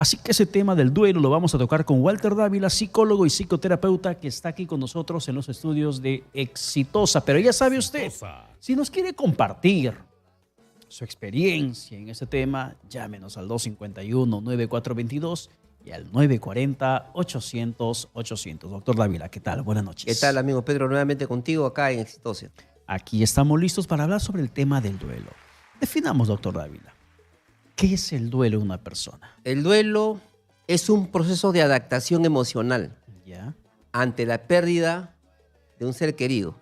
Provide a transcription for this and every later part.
Así que ese tema del duelo lo vamos a tocar con Walter Dávila, psicólogo y psicoterapeuta que está aquí con nosotros en los estudios de Exitosa. Pero ya sabe usted, si nos quiere compartir su experiencia en ese tema, llámenos al 251-9422 y al 940-800-800. Doctor Dávila, ¿qué tal? Buenas noches. ¿Qué tal, amigo Pedro? Nuevamente contigo acá en Exitosa. Aquí estamos listos para hablar sobre el tema del duelo. Definamos, doctor Dávila, ¿qué es el duelo de una persona? El duelo es un proceso de adaptación emocional ¿Ya? ante la pérdida de un ser querido.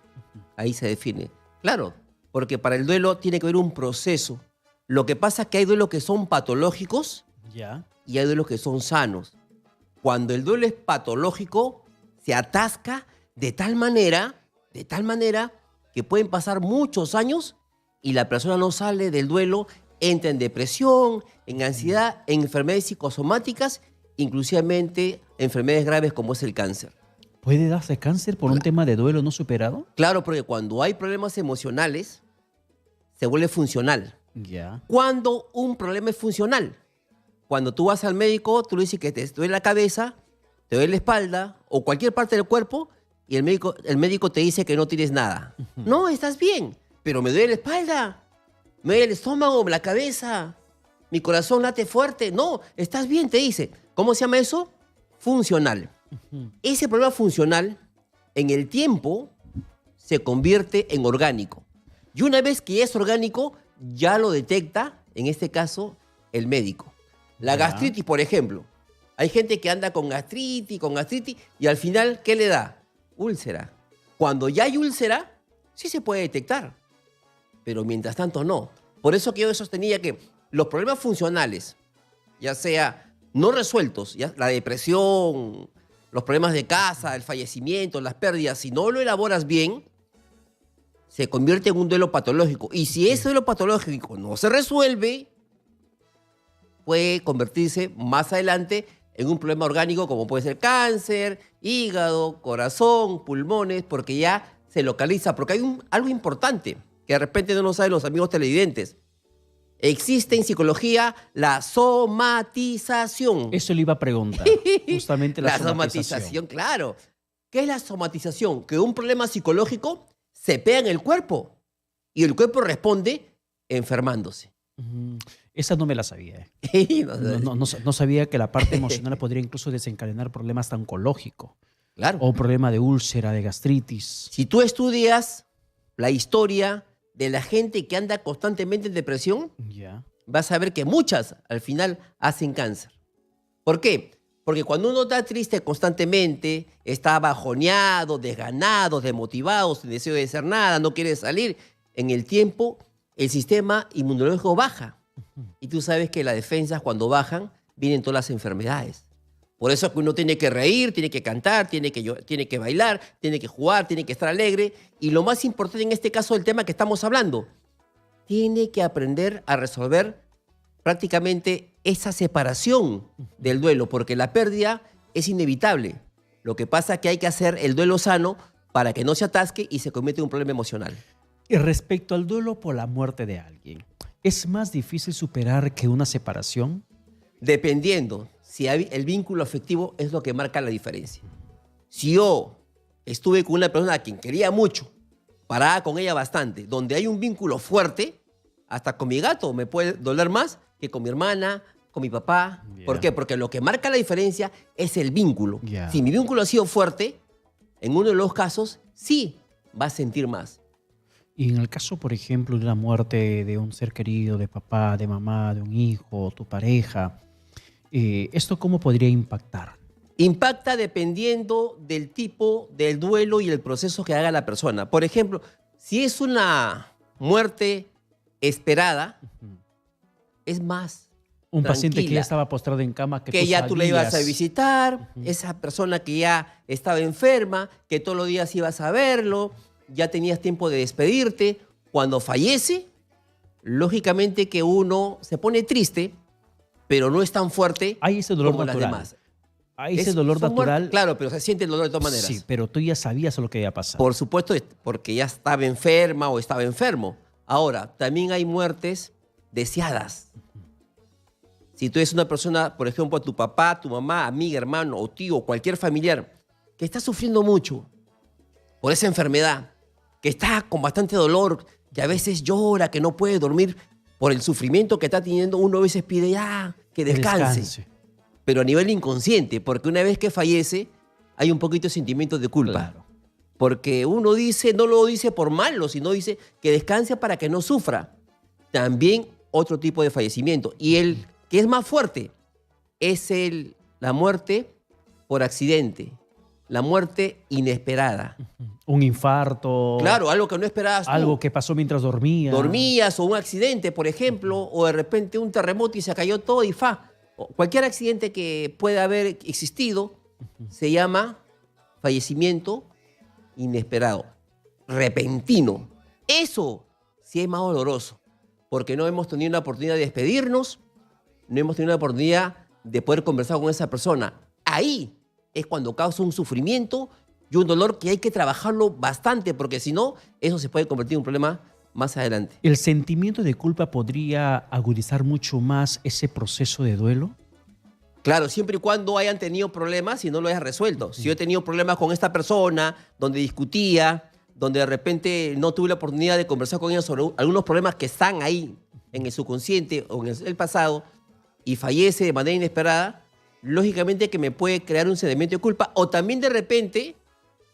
Ahí se define. Claro, porque para el duelo tiene que haber un proceso. Lo que pasa es que hay duelos que son patológicos ¿Ya? y hay duelos que son sanos. Cuando el duelo es patológico, se atasca de tal manera que pueden pasar muchos años y la persona no sale del duelo, entra en depresión, en ansiedad, en enfermedades psicosomáticas, inclusivamente enfermedades graves como es el cáncer. ¿Puede darse cáncer por un tema de duelo no superado? Claro, porque cuando hay problemas emocionales, se vuelve funcional. Ya. ¿Cuándo un problema es funcional? Cuando tú vas al médico, tú le dices que te duele la cabeza, te duele la espalda o cualquier parte del cuerpo y el médico te dice que no tienes nada. No, estás bien, pero me duele la espalda, me duele el estómago, la cabeza, mi corazón late fuerte. No, estás bien, te dice. ¿Cómo se llama eso? Funcional. Ese problema funcional, en el tiempo, se convierte en orgánico. Y una vez que ya es orgánico, ya lo detecta, en este caso, el médico. La gastritis, por ejemplo. Hay gente que anda con gastritis, y al final, ¿qué le da? Úlcera. Cuando ya hay úlcera, sí se puede detectar. Pero mientras tanto, no. Por eso que yo sostenía que los problemas funcionales, ya sea no resueltos, ya la depresión, los problemas de casa, el fallecimiento, las pérdidas, si no lo elaboras bien, se convierte en un duelo patológico. Y si ese duelo patológico no se resuelve, puede convertirse más adelante en un problema orgánico como puede ser cáncer, hígado, corazón, pulmones, porque ya se localiza. Porque hay algo importante que de repente no lo saben los amigos televidentes. Existe en psicología la somatización. Eso le iba a preguntar. Justamente la somatización, claro. ¿Qué es la somatización? Que un problema psicológico se pega en el cuerpo y el cuerpo responde enfermándose. Esa no me la sabía. No sabía que la parte emocional podría incluso desencadenar problemas hasta oncológicos. Claro. O problema de úlcera, de gastritis. Si tú estudias la historia de la gente que anda constantemente en depresión, vas a ver que muchas al final hacen cáncer. ¿Por qué? Porque cuando uno está triste constantemente, está bajoneado, desganado, desmotivado, sin deseo de hacer nada, no quiere salir, en el tiempo el sistema inmunológico baja. Y tú sabes que las defensas cuando bajan, vienen todas las enfermedades. Por eso es que uno tiene que reír, tiene que cantar, tiene que bailar, tiene que jugar, tiene que estar alegre. Y lo más importante en este caso del tema que estamos hablando, tiene que aprender a resolver prácticamente esa separación del duelo, porque la pérdida es inevitable. Lo que pasa es que hay que hacer el duelo sano para que no se atasque y se convierta en un problema emocional. Y respecto al duelo por la muerte de alguien, ¿es más difícil superar que una separación? Dependiendo. Si el vínculo afectivo es lo que marca la diferencia. Si yo estuve con una persona a quien quería mucho, paraba con ella bastante, donde hay un vínculo fuerte, hasta con mi gato me puede doler más que con mi hermana, con mi papá. ¿Por qué? Porque lo que marca la diferencia es el vínculo. Si mi vínculo ha sido fuerte, en uno de los casos sí va a sentir más. Y en el caso, por ejemplo, de una muerte de un ser querido, de papá, de mamá, de un hijo, tu pareja, ¿esto cómo podría impactar? Impacta dependiendo del tipo del duelo y el proceso que haga la persona. Por ejemplo, si es una muerte esperada, es más un paciente que ya estaba postrado en cama, que ya tú le ibas a visitar, esa persona que ya estaba enferma, que todos los días ibas a verlo, ya tenías tiempo de despedirte. Cuando fallece, lógicamente que uno se pone triste, pero no es tan fuerte hay ese dolor como natural. las demás. Hay ese dolor natural. Claro, pero se siente el dolor de todas maneras. Sí, pero tú ya sabías lo que iba a pasar. Por supuesto, porque ya estaba enferma o estaba enfermo. Ahora, también hay muertes deseadas. Si tú eres una persona, por ejemplo, tu papá, tu mamá, amiga, hermano o tío, o cualquier familiar, que está sufriendo mucho por esa enfermedad, que está con bastante dolor, que a veces llora, que no puede dormir por el sufrimiento que está teniendo, uno a veces pide ya que descanse. Pero a nivel inconsciente, porque una vez que fallece, hay un poquito de sentimiento de culpa. Claro. Porque uno dice, no lo dice por malo, sino dice que descanse para que no sufra. También otro tipo de fallecimiento. Y el que es más fuerte es la muerte por accidente, la muerte inesperada. Un infarto. Claro, algo que no esperabas tú. Algo que pasó mientras dormía. Dormías, o un accidente, por ejemplo, o de repente un terremoto y se cayó todo y cualquier accidente que pueda haber existido se llama fallecimiento inesperado, repentino. Eso sí es más doloroso, porque no hemos tenido la oportunidad de despedirnos, no hemos tenido la oportunidad de poder conversar con esa persona. Ahí es cuando causa un sufrimiento y un dolor que hay que trabajarlo bastante, porque si no, eso se puede convertir en un problema más adelante. ¿El sentimiento de culpa podría agudizar mucho más ese proceso de duelo? Claro, siempre y cuando hayan tenido problemas y no lo hayas resuelto. Si yo he tenido problemas con esta persona, donde discutía, donde de repente no tuve la oportunidad de conversar con ella sobre algunos problemas que están ahí en el subconsciente o en el pasado, y fallece de manera inesperada, lógicamente que me puede crear un sentimiento de culpa, o también de repente,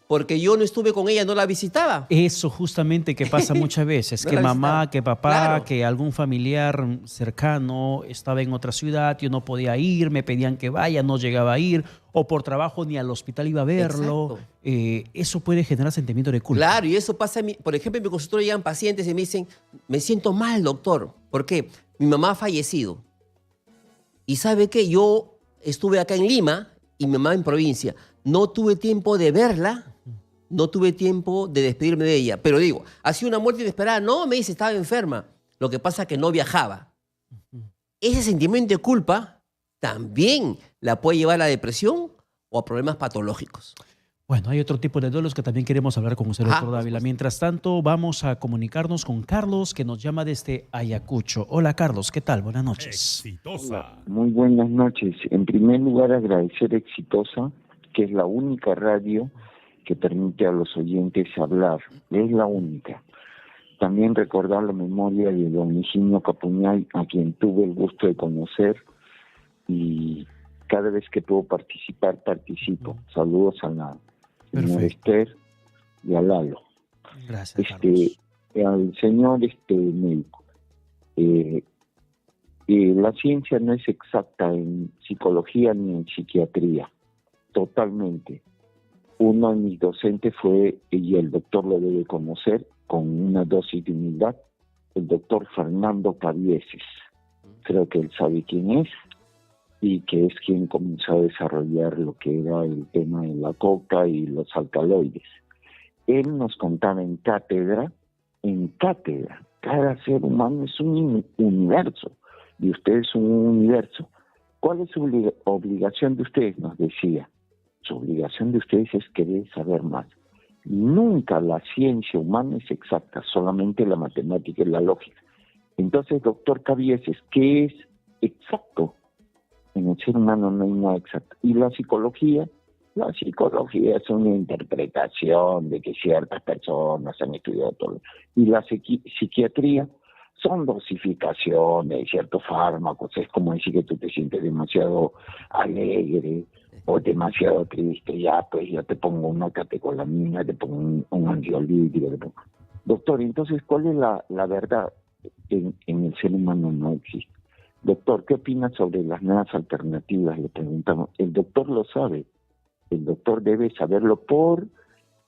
porque yo no estuve con ella, no la visitaba. Eso justamente que pasa muchas veces, No que la mamá, visitaba. que papá, Claro. que algún familiar cercano estaba en otra ciudad, yo no podía ir, me pedían que vaya, no llegaba a ir, o por trabajo ni al hospital iba a verlo. Eso puede generar sentimiento de culpa. Claro, y eso pasa, por ejemplo, en mi consultorio llegan pacientes y me dicen, me siento mal, doctor. ¿Por qué? Mi mamá ha fallecido. Y ¿sabe qué? Yo estuve acá en Lima y mi mamá en provincia. No tuve tiempo de verla, no tuve tiempo de despedirme de ella. Pero digo, ¿ha sido una muerte inesperada? No, me dice, estaba enferma. Lo que pasa es que no viajaba. Ese sentimiento de culpa también la puede llevar a la depresión o a problemas patológicos. Bueno, hay otro tipo de duelos que también queremos hablar con usted, doctor Dávila. Mientras tanto, vamos a comunicarnos con Carlos, que nos llama desde Ayacucho. Hola, Carlos, ¿qué tal? Buenas noches. Hola, muy buenas noches. En primer lugar, agradecer a Exitosa, que es la única radio que permite a los oyentes hablar. Es la única. También recordar la memoria de don Higinio Capuñay, a quien tuve el gusto de conocer, y cada vez que puedo participar, participo. Saludos a la señora Esther y a Lalo. Gracias, Carlos. Al señor médico. La ciencia no es exacta en psicología ni en psiquiatría, totalmente. Uno de mis docentes fue, y el doctor lo debe conocer, con una dosis de humildad, el doctor Fernando Cavieses. Creo que él sabe quién es, y que es quien comenzó a desarrollar lo que era el tema de la coca y los alcaloides. Él nos contaba en cátedra, cada ser humano es un universo, y usted es un universo. ¿Cuál es su obligación de ustedes? Nos decía. Su obligación de ustedes es querer saber más. Nunca la ciencia humana es exacta, solamente la matemática y la lógica. Entonces, doctor Cavieses, ¿qué es exacto? En el ser humano no hay nada exacto. ¿Y la psicología? La psicología es una interpretación de que ciertas personas han estudiado todo. Y la psiquiatría son dosificaciones, ciertos fármacos. Es como decir que tú te sientes demasiado alegre o demasiado triste. Ya, pues yo te pongo una catecolamina, te pongo un ansiolítico. Doctor, entonces, ¿cuál es la verdad? En el ser humano no existe. Doctor, ¿qué opina sobre las nuevas alternativas? Le preguntamos. El doctor lo sabe. El doctor debe saberlo por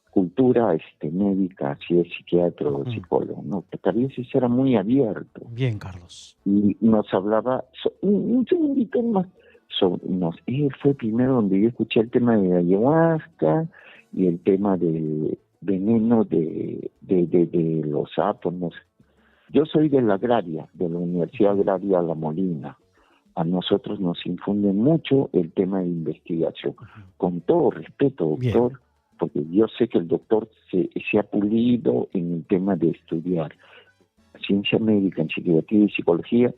cultura médica, si es psiquiatra o psicólogo. No, Cavieses era muy abierto. Bien, Carlos. Y nos hablaba, un segundito más, él fue primero donde yo escuché el tema de la ayahuasca y el tema de veneno de los átomos. Yo soy de la agraria, de la Universidad Agraria La Molina. A nosotros nos infunde mucho el tema de investigación. Con todo respeto, doctor, bien, porque yo sé que el doctor se ha pulido en el tema de estudiar ciencia médica, en psiquiatría y psicología,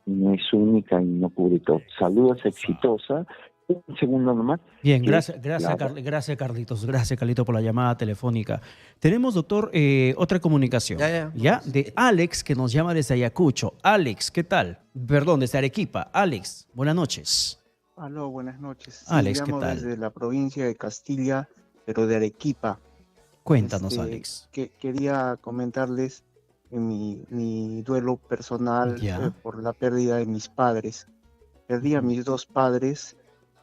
no es única y no cubre todo. Saludos, Exitosa. Un segundo nomás. Bien, que, gracias, claro, gracias Carlitos. Gracias, Carlitos, por la llamada telefónica. Tenemos, doctor, otra comunicación. Ya. De Alex, que nos llama desde Ayacucho. Alex, ¿qué tal? Perdón, desde Arequipa. Alex, buenas noches. Aló, buenas noches. Sí, Alex, ¿qué llamo tal? desde la provincia de Castilla, pero de Arequipa. Cuéntanos, Alex. Quería comentarles mi duelo personal Ya. por la pérdida de mis padres. Perdí a mis dos padres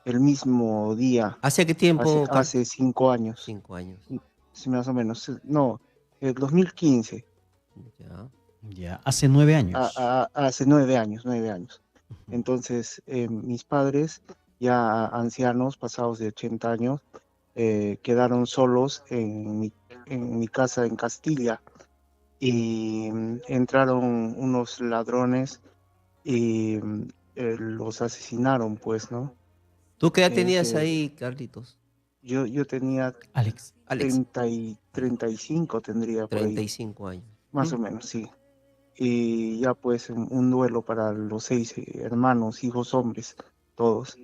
el mismo día, ¿Hace qué tiempo, Carlos? hace 5 años. 5 años. Sí, más o menos. No, el 2015, Ya. Ya, hace 9 años. hace 9 años, 9 años. Entonces, mis padres, ya ancianos, pasados de 80 años, quedaron solos en mi casa en Castilla y entraron unos ladrones y los asesinaron, pues, ¿no? ¿Tú qué edad tenías Que ahí, Carlitos? yo tenía Alex. 35, tendría por ahí, 35 años. más o menos, sí. Y ya pues un duelo para los 6 hermanos, hijos hombres, todos.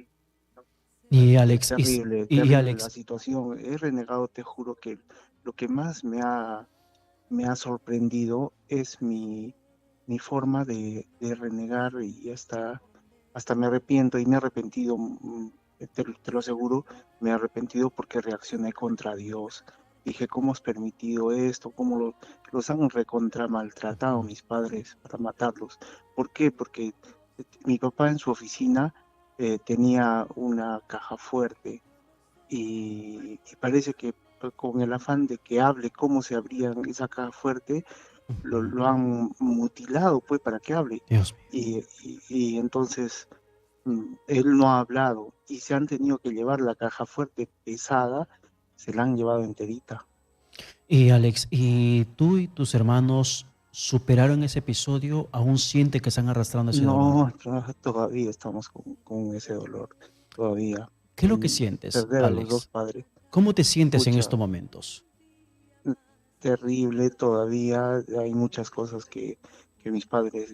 Y Alex, Terrible, y terrible Alex, la situación. He renegado, te juro que lo que más me ha sorprendido es mi forma de renegar, y hasta me arrepiento, y me he arrepentido, te lo aseguro, me he arrepentido porque reaccioné contra Dios. Dije, ¿cómo has permitido esto? ¿Cómo los han recontra maltratado mis padres para matarlos? ¿Por qué? Porque mi papá en su oficina tenía una caja fuerte y parece que con el afán de que hable cómo se abría esa caja fuerte, lo han mutilado pues para que hable. Dios. Y entonces él no ha hablado y se han tenido que llevar la caja fuerte pesada, se la han llevado enterita. Y Alex, ¿y tú y tus hermanos superaron ese episodio? ¿Aún siente que están arrastrando ese dolor? No, todavía estamos con ese dolor, todavía. ¿Qué es lo que sientes, Perder a los dos Alex? padres, ¿Cómo te sientes en pucha, estos momentos? terrible todavía. Hay muchas cosas que mis padres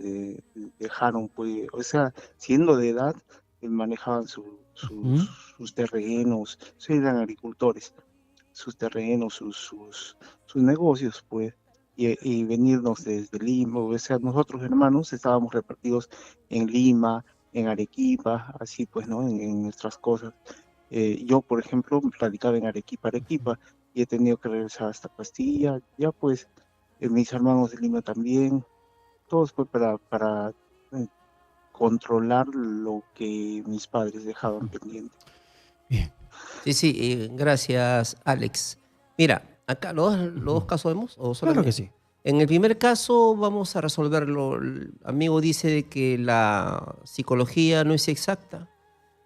dejaron, pues, o sea, siendo de edad, manejaban Ujú. sus terrenos, eran agricultores, sus terrenos, sus negocios, pues, y venirnos desde Lima. O sea, nosotros hermanos estábamos repartidos en Lima, en Arequipa, así pues, ¿no? En nuestras cosas. Yo, por ejemplo, radicaba en Arequipa, y he tenido que regresar hasta Castilla, ya pues, mis hermanos de Lima también, todos pues para eh, controlar lo que mis padres dejaban pendiente. Bien. Sí, gracias, Alex. Mira, acá los dos casos vemos, o Claro solamente. que sí. En el primer caso vamos a resolverlo. El amigo dice de que la psicología no es exacta.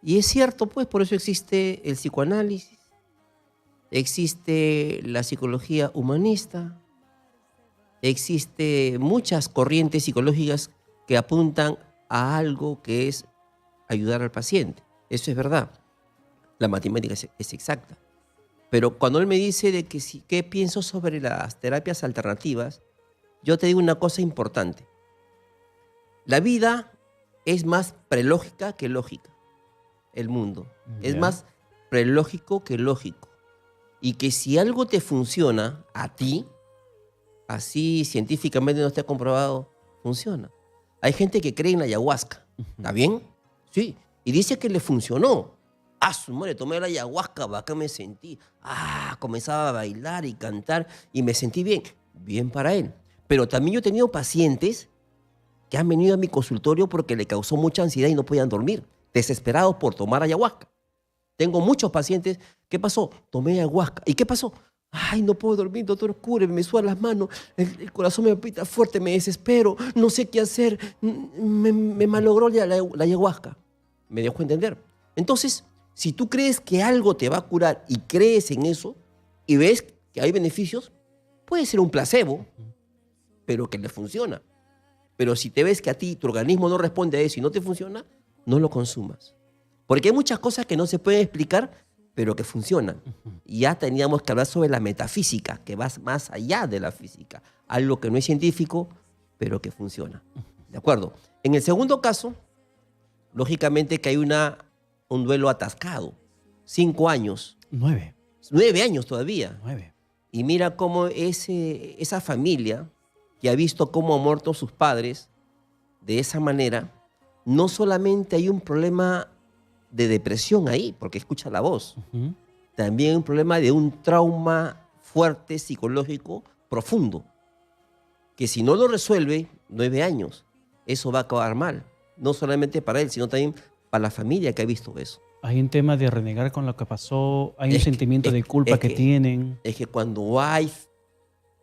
Y es cierto, pues, por eso existe el psicoanálisis, existe la psicología humanista, existe muchas corrientes psicológicas que apuntan a algo que es ayudar al paciente. Eso es verdad. La matemática es exacta. Pero cuando él me dice de que qué pienso sobre las terapias alternativas, yo te digo una cosa importante. La vida es más prelógica que lógica. El mundo es Ya. más prelógico que lógico. Y que si algo te funciona a ti, así científicamente no está comprobado, funciona. Hay gente que cree en la ayahuasca. ¿Está bien? Sí. Y dice que le funcionó. Ah, su madre, tomé la ayahuasca, acá me sentí. Comenzaba a bailar y cantar y me sentí bien. Bien para él. Pero también yo he tenido pacientes que han venido a mi consultorio porque le causó mucha ansiedad y no podían dormir, desesperados por tomar ayahuasca. Tengo muchos pacientes. ¿Qué pasó? Tomé ayahuasca. ¿Y qué pasó? Ay, no puedo dormir, doctor, cúreme, me sudan las manos, el corazón me palpita fuerte, me desespero, no sé qué hacer, me malogró la ayahuasca. ¿Me dejó entender? Entonces, si tú crees que algo te va a curar y crees en eso y ves que hay beneficios, puede ser un placebo, pero que le funciona. Pero si te ves que a ti tu organismo no responde a eso y no te funciona, no lo consumas. Porque hay muchas cosas que no se pueden explicar, pero que funcionan. Y ya teníamos que hablar sobre la metafísica, que va más allá de la física. Algo que no es científico, pero que funciona. ¿De acuerdo? En el segundo caso, lógicamente que hay un duelo atascado. 5 años, 9. 9 años todavía. 9. Y mira cómo esa familia que ha visto cómo han muerto sus padres de esa manera, no solamente hay un problema de depresión ahí, porque escucha la voz, también hay un problema de un trauma fuerte psicológico profundo, que si no lo resuelve, 9 años, eso va a acabar mal, no solamente para él, sino también para la familia que ha visto eso. Hay un tema de renegar con lo que pasó, hay un Es que- sentimiento de es- culpa es que que- tienen. Es que cuando hay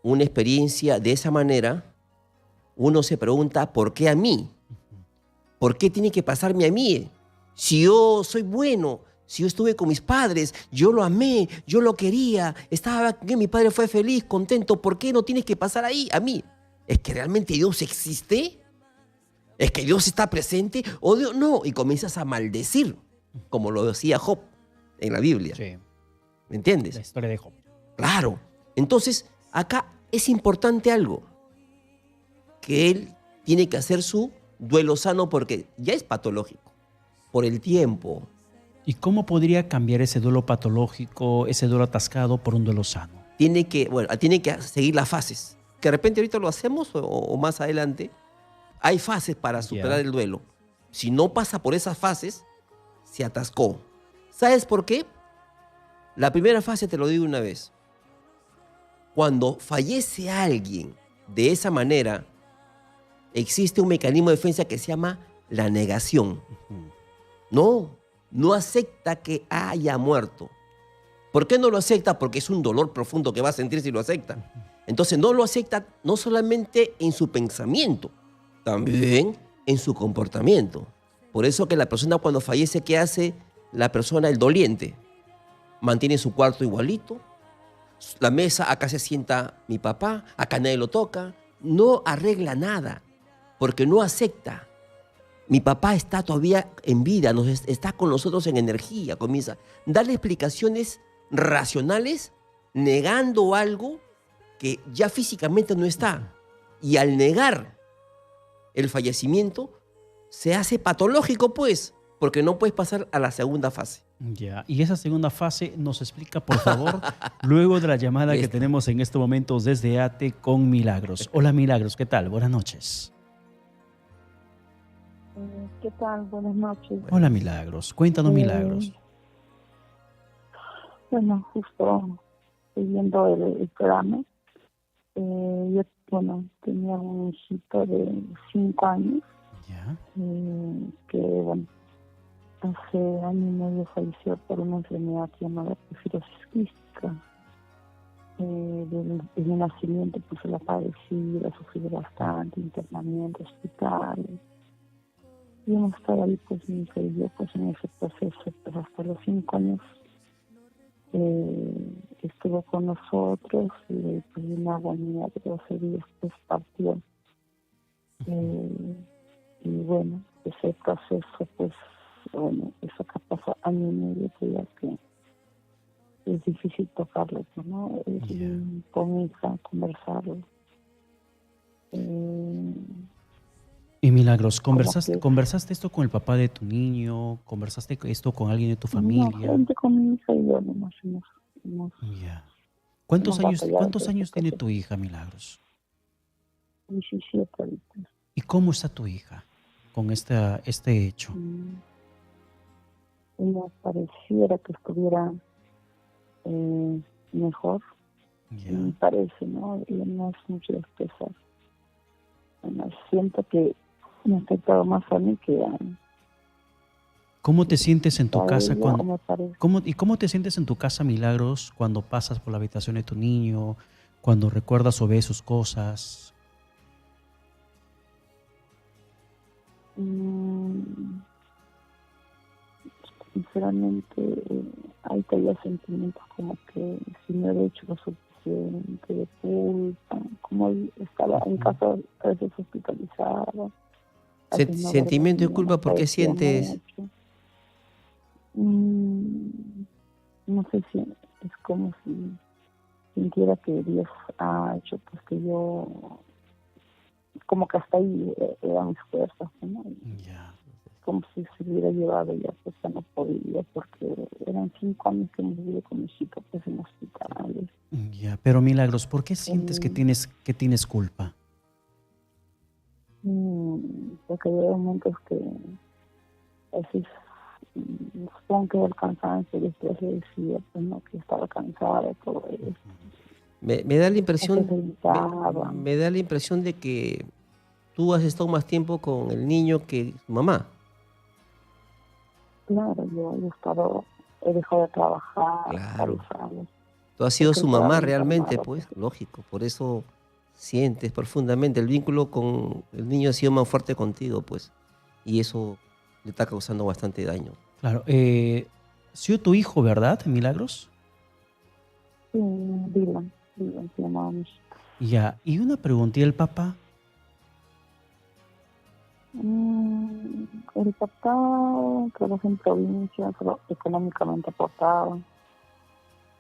una experiencia de esa manera, uno se pregunta, ¿por qué a mí? ¿Por qué tiene que pasarme a mí? Si yo soy bueno, si yo estuve con mis padres, yo lo amé, yo lo quería, estaba que mi padre fue feliz, contento, ¿por qué no tienes que pasar ahí a mí? ¿Es que realmente Dios existe? ¿Es que Dios está presente? ¿O Dios no? Y comienzas a maldecir, como lo decía Job en la Biblia. Sí, ¿Me entiendes? la historia de Job. Claro. Entonces, acá es importante algo, que él tiene que hacer su duelo sano porque ya es patológico, por el tiempo. ¿Y cómo podría cambiar ese duelo patológico, ese duelo atascado por un duelo sano? Tiene que seguir las fases, que de repente ahorita lo hacemos o más adelante. Hay fases para superar el duelo. Si no pasa por esas fases, se atascó. ¿Sabes por qué? La primera fase te lo digo una vez. Cuando fallece alguien de esa manera, existe un mecanismo de defensa que se llama la negación. No acepta que haya muerto. ¿Por qué no lo acepta? Porque es un dolor profundo que va a sentir si lo acepta. Entonces no lo acepta no solamente en su pensamiento, también en su comportamiento. Por eso que la persona cuando fallece, ¿qué hace la persona, el doliente? Mantiene su cuarto igualito. La mesa, acá se sienta mi papá, acá nadie lo toca. No arregla nada, porque no acepta. Mi papá está todavía en vida, está con nosotros en energía. Comienza a darle explicaciones racionales, negando algo que ya físicamente no está. Y al negar el fallecimiento, se hace patológico, pues, porque no puedes pasar a la segunda fase. Ya, y esa segunda fase nos explica, por favor, luego de la llamada que Listo. tenemos en estos momentos desde ATE con Milagros. Hola Milagros, ¿qué tal? Buenas noches. ¿Qué tal? Buenas noches. Hola Milagros, cuéntanos Milagros. Bueno, justo estoy viendo el programa. Yo, tenía un hijito de 5 años Ya, que, hace año y medio falleció por una enfermedad llamada pifirosis quística. Desde el nacimiento pues la padecí, la sufrí bastante, internamiento, hospitales. Y hemos estado ahí, pues mi hija y yo, pues en ese proceso, pues hasta los 5 años estuvo con nosotros y pues de una agonía de 12 días, pues partió. Y bueno, ese proceso, pues, eso que pasó año y medio, pues ya que es difícil tocarlo, ¿no? Con mi hija, conversarlo. y Milagros, Como ¿conversaste, que- ¿conversaste esto con el papá de tu niño? ¿Conversaste esto con alguien de tu No, familia? solamente con mi hija y yo nomás hemos Ya. ¿Cuántos hemos años, batallado cuántos por años ese tiene proceso. tu hija, Milagros? 17 ahorita. ¿Y cómo está tu hija con este hecho? Ella pareciera que estuviera mejor, Ya. me parece, ¿no? Ella no es mucho de expresar. Siento que me ha afectado más a mí que ¿Cómo te sientes en tu a casa ella, cuando... me parece. ¿Cómo te sientes en tu casa, Milagros, cuando pasas por la habitación de tu niño, cuando recuerdas o ves sus cosas? Sinceramente, hay todavía sentimientos como que si no he hecho lo suficiente, de culpa, como estaba en casa a veces hospitalizada. a veces no Sentimiento de dormía, culpa, ¿por qué padecía sientes? mucho. No sé si es como si sintiera que Dios ha hecho pues que yo como que hasta ahí eran mis fuerzas, ¿no? Ya. Como si se hubiera llevado ya, pues ya no podía, porque eran 5 años que hemos vivido con mi chica, pues en hospitales. Ya, pero Milagros, ¿por qué sientes que tienes culpa? Porque había momentos que así, supongo que el cansancio, después le decía, pues no, que estaba cansada de todo eso. Me da la impresión, Entonces gritaba. me da la impresión de que tú has estado más tiempo con el niño que su mamá. Claro, yo he dejado de trabajar Claro. varios años. Tú has sido Porque su estaba mamá bien realmente, calmado, pues, pues. lógico. Por eso sientes profundamente. El vínculo con el niño ha sido más fuerte contigo, pues. Y eso le está causando bastante daño. Claro. Ha sido tu hijo, ¿verdad, Milagros? Sí, Dylan se llamaba mi chica. Ya. Y una pregunta, ¿y el papá? El papá trabaja en provincia, pero económicamente aportaba.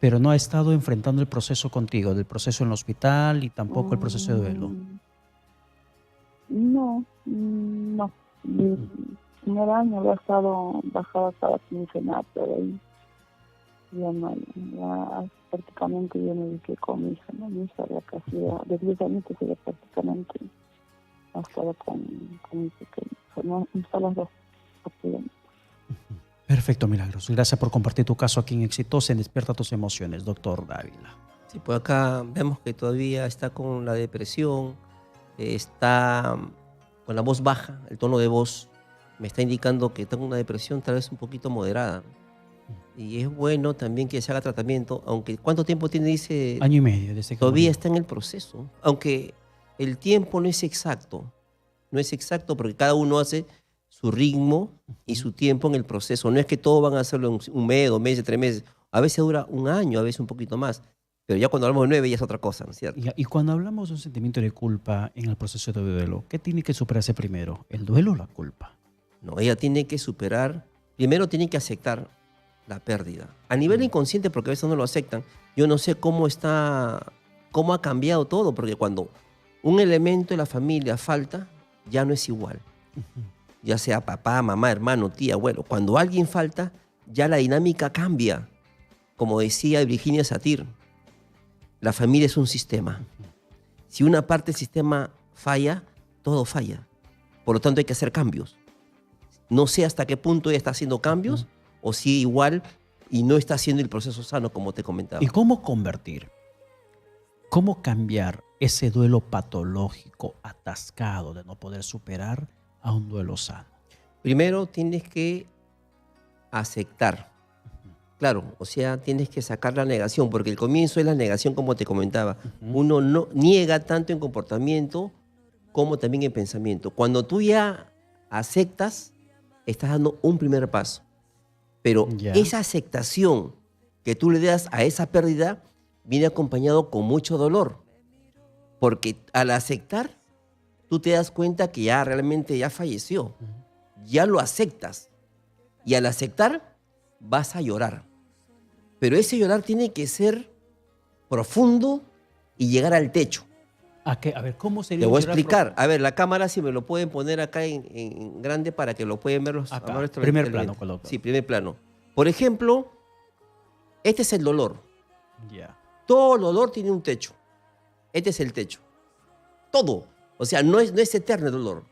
Pero no ha estado enfrentando el proceso contigo, del proceso en el hospital y tampoco el proceso de duelo. No. El primer año había estado bajada cada quincena, pero ahí ya no, ya prácticamente yo me dediqué con mi hija, ¿no? Mi hija ya casi de 10 años que se prácticamente ha estado con mi pequeño. O sea, no son las dos. Perfecto, Milagros. Gracias por compartir tu caso aquí en Exitosa en Despierta tus Emociones, doctor Dávila. Sí, pues acá vemos que todavía está con la depresión, está con la voz baja, el tono de voz me está indicando que tengo una depresión tal vez un poquito moderada. Y es bueno también que se haga tratamiento, aunque ¿cuánto tiempo tiene? Dice, Año y medio desde que todavía murió. está en el proceso, aunque el tiempo no es exacto porque cada uno hace su ritmo y su tiempo en el proceso. No es que todos van a hacerlo en un mes, 2 meses, 3 meses. A veces dura un año, a veces un poquito más. Pero ya cuando hablamos de 9 ya es otra cosa, ¿no es cierto? Y cuando hablamos de un sentimiento de culpa en el proceso de duelo, ¿qué tiene que superarse primero? ¿El duelo o la culpa? No, ella tiene que superar, primero tiene que aceptar la pérdida. A nivel inconsciente, porque a veces no lo aceptan. Yo no sé cómo ha cambiado todo, porque cuando un elemento de la familia falta, ya no es igual. Ya sea papá, mamá, hermano, tía, abuelo. Cuando alguien falta, ya la dinámica cambia. Como decía Virginia Satir, la familia es un sistema. Si una parte del sistema falla, todo falla. Por lo tanto, hay que hacer cambios. No sé hasta qué punto ella está haciendo cambios o si igual y no está haciendo el proceso sano, como te comentaba. ¿Y cómo convertir? ¿Cómo cambiar ese duelo patológico, atascado de no poder superar a un duelo sano? Primero tienes que aceptar. Claro, o sea, tienes que sacar la negación, porque el comienzo es la negación, como te comentaba. Uno no niega tanto en comportamiento como también en pensamiento. Cuando tú ya aceptas, estás dando un primer paso. Pero Ya. esa aceptación que tú le das a esa pérdida viene acompañado con mucho dolor. Porque al aceptar, tú te das cuenta que ya realmente ya falleció. Ya lo aceptas. Y al aceptar, vas a llorar. Pero ese llorar tiene que ser profundo y llegar al techo. A ver, ¿cómo sería Te un voy a llorar explicar. A ver, la cámara, si me lo pueden poner acá en grande para que lo puedan ver los Acá, amables primer televidentes. plano, doctor. Sí, primer plano. Por ejemplo, este es el dolor. profundo? Ya. Todo dolor tiene un techo. Este es el techo. Todo. O sea, no es eterno el dolor.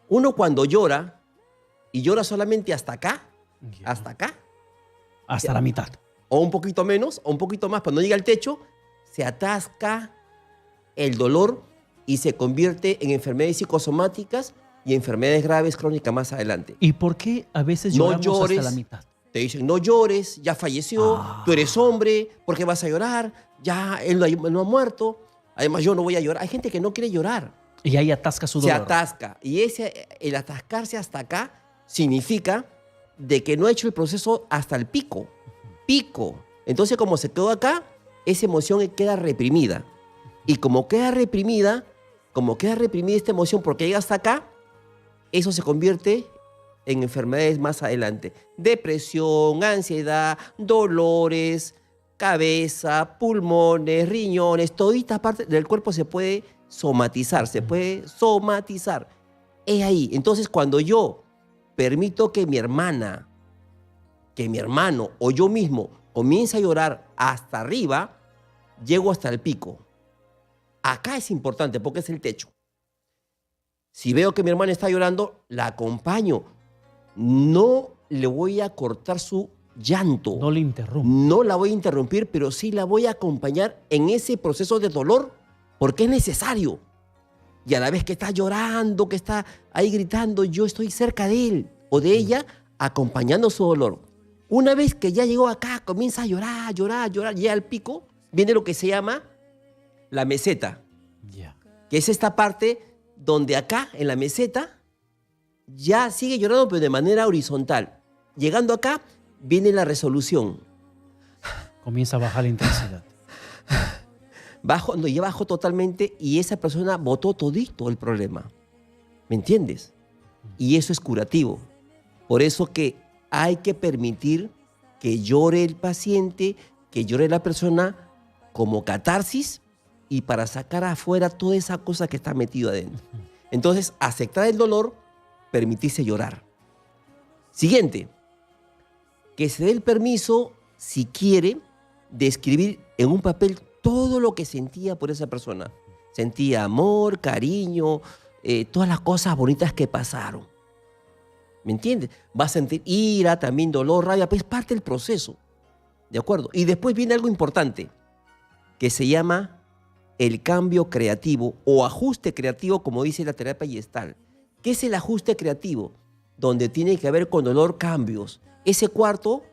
Uno cuando llora, y llora solamente hasta acá, Ya. Hasta la mitad. o un poquito menos, o un poquito más, cuando llega al techo, se atasca el dolor y se convierte en enfermedades psicosomáticas y enfermedades graves crónicas más adelante. ¿Y por qué a veces No lloramos llores. hasta la mitad? Te dicen, no llores, ya falleció, tú eres hombre, ¿por qué vas a llorar? Ya él no ha muerto, además yo no voy a llorar. Hay gente que no quiere llorar, Y ahí atasca su se dolor. atasca. Y el atascarse hasta acá significa de que no ha hecho el proceso hasta el pico. Entonces, como se quedó acá, esa emoción queda reprimida. Y como queda reprimida esta emoción porque llega hasta acá, eso se convierte en enfermedades más adelante. Depresión, ansiedad, dolores, cabeza, pulmones, riñones, toda esta parte del cuerpo se puede somatizar, se puede somatizar. Es ahí. Entonces, cuando yo permito que mi hermana, que mi hermano o yo mismo comience a llorar hasta arriba, llego hasta el pico. Acá es importante porque es el techo. Si veo que mi hermana está llorando, la acompaño. No le voy a cortar su llanto. No le interrumpa. No la voy a interrumpir, pero sí la voy a acompañar en ese proceso de dolor porque es necesario. Y a la vez que está llorando, que está ahí gritando, yo estoy cerca de él o de ella acompañando su dolor. Una vez que ya llegó acá, comienza a llorar, llega al pico, viene lo que se llama la meseta, Ya. que es esta parte donde acá, en la meseta, ya sigue llorando, pero de manera horizontal. Llegando acá, viene la resolución. Comienza a bajar la intensidad. Bajo, no, ya bajó totalmente y esa persona botó todito el problema. ¿Me entiendes? Y eso es curativo. Por eso que hay que permitir que llore el paciente, que llore la persona como catarsis y para sacar afuera toda esa cosa que está metido adentro. Entonces, aceptar el dolor, permitirse llorar. Siguiente, que se dé el permiso, si quiere, de escribir en un papel todo lo que sentía por esa persona. Sentía amor, cariño, todas las cosas bonitas que pasaron. ¿Me entiendes? Va a sentir ira, también dolor, rabia, pues es parte del proceso. ¿De acuerdo? Y después viene algo importante, que se llama el cambio creativo o ajuste creativo, como dice la terapia Gestalt. ¿Qué es el ajuste creativo? Donde tiene que haber con dolor cambios. Ese cuarto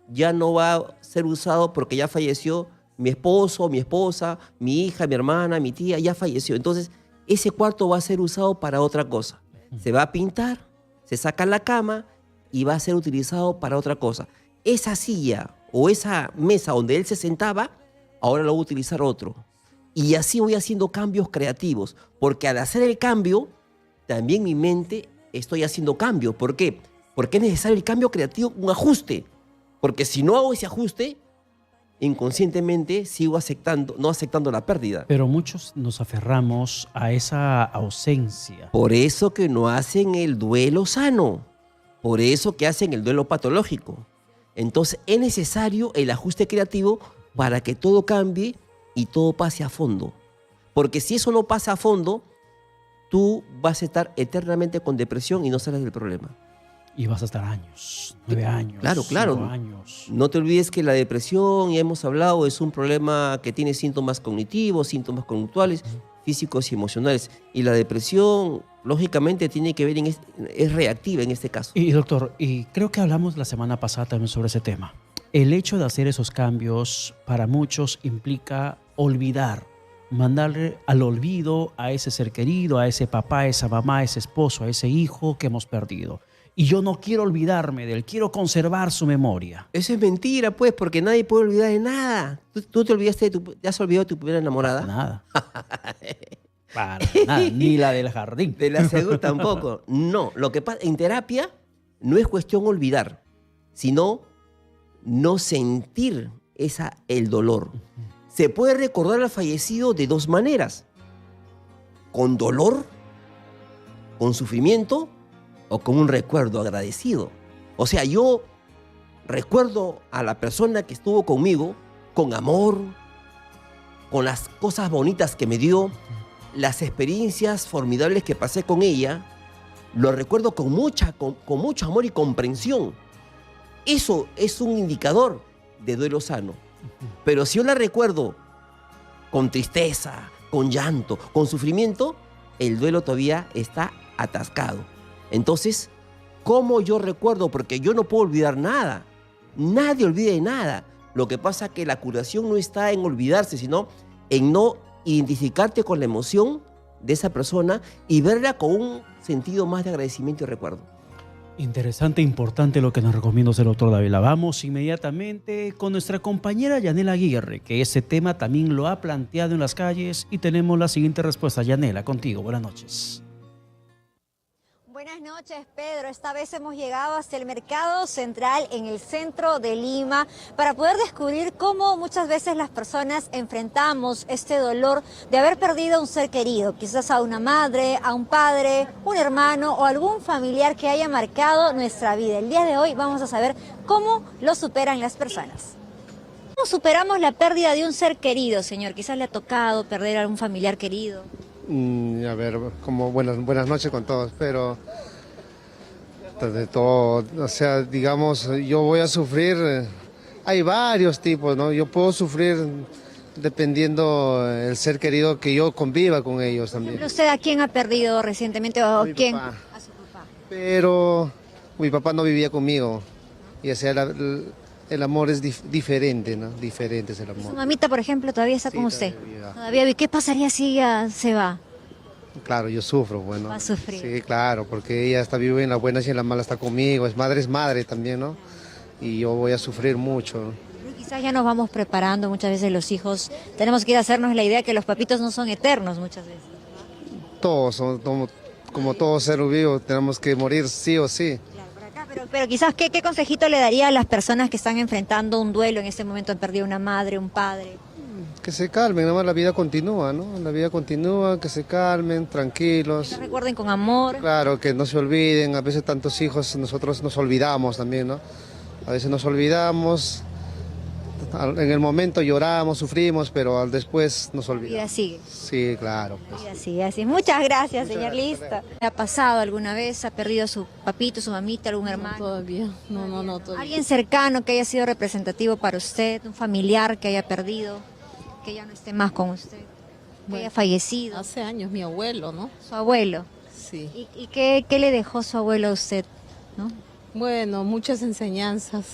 ya no va a ser usado porque ya falleció mi esposo, mi esposa, mi hija, mi hermana, mi tía, ya falleció. Entonces, ese cuarto va a ser usado para otra cosa. Se va a pintar, se saca la cama y va a ser utilizado para otra cosa. Esa silla o esa mesa donde él se sentaba, ahora lo va a utilizar otro. Y así voy haciendo cambios creativos, porque al hacer el cambio, también mi mente estoy haciendo cambio. ¿Por qué? Porque es necesario el cambio creativo, un ajuste. Porque si no hago ese ajuste, inconscientemente sigo no aceptando la pérdida. Pero muchos nos aferramos a esa ausencia. Por eso que no hacen el duelo sano. Por eso que hacen el duelo patológico. Entonces es necesario el ajuste creativo para que todo cambie y todo pase a fondo. Porque si eso no pasa a fondo, tú vas a estar eternamente con depresión y no sales del problema. Y vas a estar años, 9 años, Claro, 5 años. No te olvides que la depresión, ya hemos hablado, es un problema que tiene síntomas cognitivos, síntomas conductuales, físicos y emocionales. Y la depresión, lógicamente, tiene que ver, es reactiva en este caso. Y doctor, y creo que hablamos la semana pasada también sobre ese tema. El hecho de hacer esos cambios para muchos implica olvidar, mandarle al olvido a ese ser querido, a ese papá, a esa mamá, a ese esposo, a ese hijo que hemos perdido. Y yo no quiero olvidarme de él, quiero conservar su memoria. Eso es mentira, pues, porque nadie puede olvidar de nada. ¿Tú te olvidaste ¿te has olvidado de tu primera enamorada? Nada. Para nada. Ni la del jardín. De la segunda tampoco. No, lo que pasa en terapia no es cuestión olvidar, sino no sentir el dolor. Se puede recordar al fallecido de dos maneras: con dolor, con sufrimiento o con un recuerdo agradecido. O sea, yo recuerdo a la persona que estuvo conmigo con amor, con las cosas bonitas que me dio, las experiencias formidables que pasé con ella, lo recuerdo con mucho amor y comprensión. Eso es un indicador de duelo sano. Pero si yo la recuerdo con tristeza, con llanto, con sufrimiento, el duelo todavía está atascado. Entonces, ¿cómo yo recuerdo? Porque yo no puedo olvidar nada. Nadie olvida de nada. Lo que pasa es que la curación no está en olvidarse, sino en no identificarte con la emoción de esa persona y verla con un sentido más de agradecimiento y recuerdo. Interesante, importante lo que nos recomienda el doctor Dávila. Vamos inmediatamente con nuestra compañera Yanela Aguirre, que ese tema también lo ha planteado en las calles y tenemos la siguiente respuesta. Yanela, contigo. Buenas noches. Buenas noches, Pedro. Esta vez hemos llegado hasta el Mercado Central en el centro de Lima para poder descubrir cómo muchas veces las personas enfrentamos este dolor de haber perdido a un ser querido, quizás a una madre, a un padre, un hermano o algún familiar que haya marcado nuestra vida. El día de hoy vamos a saber cómo lo superan las personas. ¿Cómo superamos la pérdida de un ser querido, señor? Quizás le ha tocado perder a un familiar querido. A ver, como buenas noches con todos, pero de todo, o sea, digamos, yo voy a sufrir, hay varios tipos, ¿no? Yo puedo sufrir dependiendo el ser querido que yo conviva con ellos también. ¿Usted a quién ha perdido recientemente o Mi quién? papá. A su papá. Pero mi papá no vivía conmigo, y o sea, el amor es diferente, ¿no? Diferente es el Su amor. mamita, por ejemplo, todavía está Sí, con usted. todavía. Todavía. ¿Qué pasaría si ella se va? Claro, yo sufro, bueno. Va a sufrir. Sí, claro, porque ella está viva en las buenas y en las malas está conmigo, es madre también, ¿no? Y yo voy a sufrir mucho. Pero quizás ya nos vamos preparando, muchas veces los hijos, tenemos que ir a hacernos la idea que los papitos no son eternos muchas veces. Todos, como todo ser vivo, tenemos que morir sí o sí. Claro, por acá, pero quizás, ¿qué consejito le daría a las personas que están enfrentando un duelo en este momento, han perdido una madre, un padre? Que se calmen, nada más la vida continúa, ¿no? La vida continúa, que se calmen, tranquilos. Que los recuerden con amor. Claro, que no se olviden, a veces tantos hijos nosotros nos olvidamos también, ¿no? A veces nos olvidamos, en el momento lloramos, sufrimos, pero al después nos La vida olvidamos. sigue. Sí, claro. Pues. Y así, así. Muchas gracias, Muchas señor. gracias. Listo. ¿Le ha pasado alguna vez? ¿Ha perdido a su papito, su mamita, algún No, hermano? todavía. No, todavía. ¿Alguien cercano que haya sido representativo para usted? ¿Un familiar que haya perdido? Que ya no esté más con usted. Que Bueno, haya fallecido. Hace años mi abuelo, ¿no? Su abuelo. Sí. ¿Y qué le dejó su abuelo a usted? ¿No? Bueno, muchas enseñanzas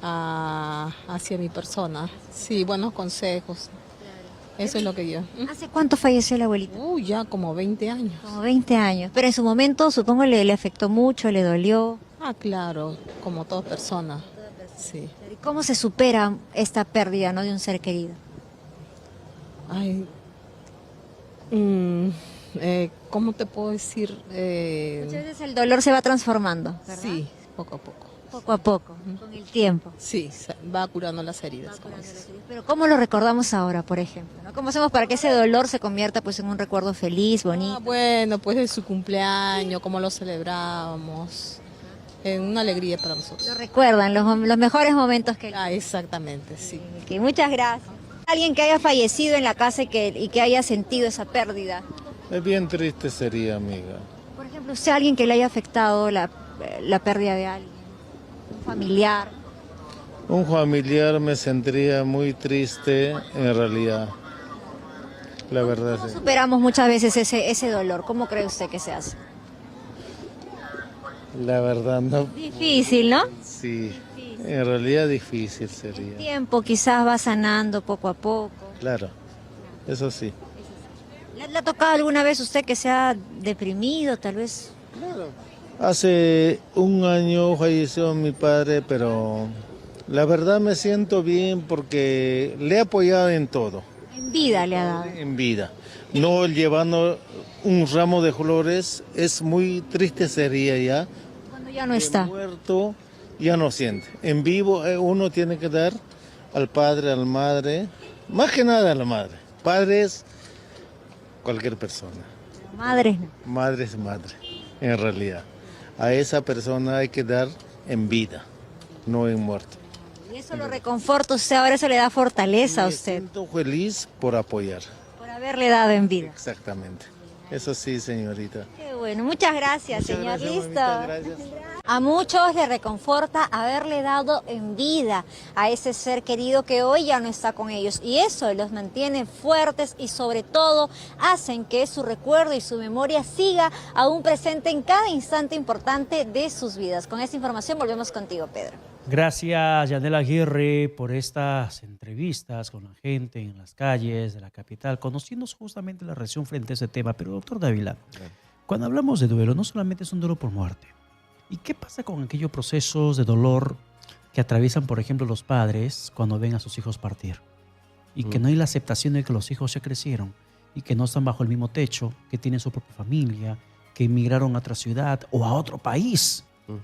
hacia mi persona. Sí, buenos consejos. Eso es lo que yo. ¿Hace cuánto falleció el abuelito? Ya como 20 años. Como 20 años. Pero en su momento supongo le afectó mucho, le dolió. Claro, como toda persona. Sí. ¿Y cómo se supera esta pérdida, ¿no?, de un ser querido? Ay. ¿Cómo te puedo decir? Muchas veces el dolor se va transformando, ¿verdad? Sí, poco a poco. Poco a poco, con el tiempo. Sí, va curando las heridas, como dices. Pero ¿cómo lo recordamos ahora, por ejemplo? ¿No? ¿Cómo hacemos para que ese dolor se convierta pues en un recuerdo feliz, bonito? Bueno, pues de su cumpleaños, cómo lo celebrábamos. Una alegría para nosotros. Lo recuerdan, los mejores momentos que... Exactamente, sí. Ok, muchas gracias. Alguien que haya fallecido en la casa y que haya sentido esa pérdida. Es bien triste sería, amiga. Por ejemplo, usted, alguien que le haya afectado la pérdida de alguien, un familiar. Un familiar me sentiría muy triste en realidad. La verdad, ¿Cómo sí. superamos muchas veces ese dolor? ¿Cómo cree usted que se hace? La verdad no. Difícil, ¿no? Sí, en realidad difícil El sería. tiempo quizás va sanando poco a poco. Claro, eso sí. ¿Le ha tocado alguna vez usted que se ha deprimido, tal vez? Hace un año falleció mi padre, pero la verdad me siento bien porque le he apoyado en todo, En vida le ha dado. en vida. No llevando un ramo de flores, es muy triste sería ya. Cuando ya no está. Muerto ya no siente. En vivo uno tiene que dar al padre, a la madre, más que nada a la madre. Padre es cualquier persona. Madre, no. Madre es madre, en realidad. A esa persona hay que dar en vida, no en muerto. Y eso lo reconforta usted, ahora eso le da fortaleza a Me usted siento feliz por apoyar. por haberle dado en vida. Exactamente. Eso sí, señorita. Qué bueno, muchas gracias, Muchas señor. gracias, Listo. mamita, gracias. A muchos les reconforta haberle dado en vida a ese ser querido que hoy ya no está con ellos. Y eso los mantiene fuertes y sobre todo hacen que su recuerdo y su memoria siga aún presente en cada instante importante de sus vidas. Con esta información volvemos contigo, Pedro. Gracias, Yanela Aguirre, por estas entrevistas con la gente en las calles de la capital, conociendo justamente la reacción frente a ese tema. Pero, doctor Dávila, cuando hablamos de duelo, no solamente es un duelo por muerte. ¿Y qué pasa con aquellos procesos de dolor que atraviesan, por ejemplo, los padres cuando ven a sus hijos partir? Y que no hay la aceptación de que los hijos ya crecieron y que no están bajo el mismo techo, que tienen su propia familia, que emigraron a otra ciudad o a otro país. Ujú.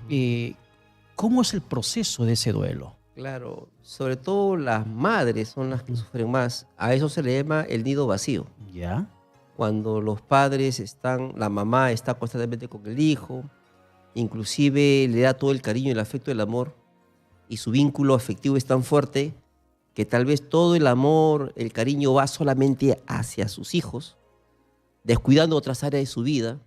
¿Cómo es el proceso de ese duelo? Claro, sobre todo las madres son las que sufren más. A eso se le llama el nido vacío. ¿Ya? Cuando los padres están, la mamá está constantemente con el hijo, inclusive le da todo el cariño, el afecto, el amor, y su vínculo afectivo es tan fuerte que tal vez todo el amor, el cariño va solamente hacia sus hijos, descuidando otras áreas de su vida.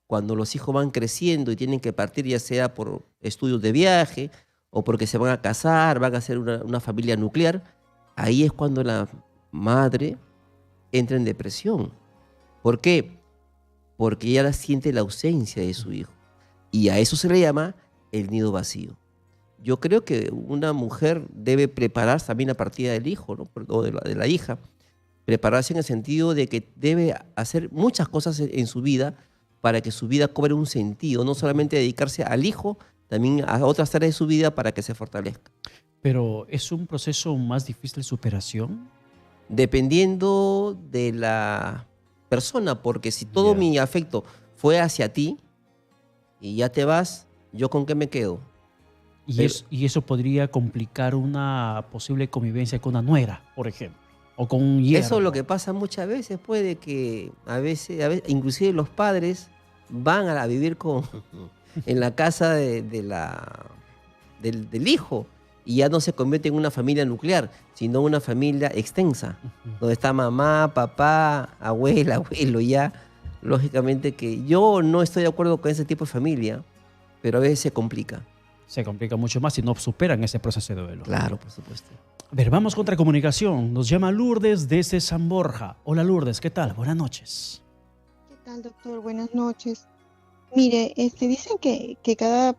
Cuando los hijos van creciendo y tienen que partir, ya sea por estudios de viaje o porque se van a casar, van a hacer una familia nuclear, ahí es cuando la madre entra en depresión. ¿Por qué? Porque ella siente la ausencia de su hijo. Y a eso se le llama el nido vacío. Yo creo que una mujer debe prepararse también la partida del hijo, ¿no? O de la hija. Prepararse en el sentido de que debe hacer muchas cosas en su vida para que su vida cobre un sentido, no solamente dedicarse al hijo, también a otras áreas de su vida para que se fortalezca. Pero ¿es un proceso más difícil de superación? Dependiendo de la persona, porque si todo Ya. mi afecto fue hacia ti y ya te vas, ¿yo con qué me quedo? Y, Pero- y eso podría complicar una posible convivencia con una nuera, por ejemplo, o con un yerno. Eso es lo que pasa muchas veces, puede que a veces, inclusive los padres van a vivir en la casa del hijo y ya no se convierte en una familia nuclear, sino una familia extensa, Ujú. donde está mamá, papá, abuela, abuelo, ya. Lógicamente que yo no estoy de acuerdo con ese tipo de familia, pero a veces se complica. Se complica mucho más si no superan ese proceso de duelo. Claro, por supuesto. A ver, vamos contra comunicación. Nos llama Lourdes desde San Borja. Hola Lourdes, ¿qué tal? Buenas noches. ¿Qué tal, doctor? Buenas noches. Mire, dicen que cada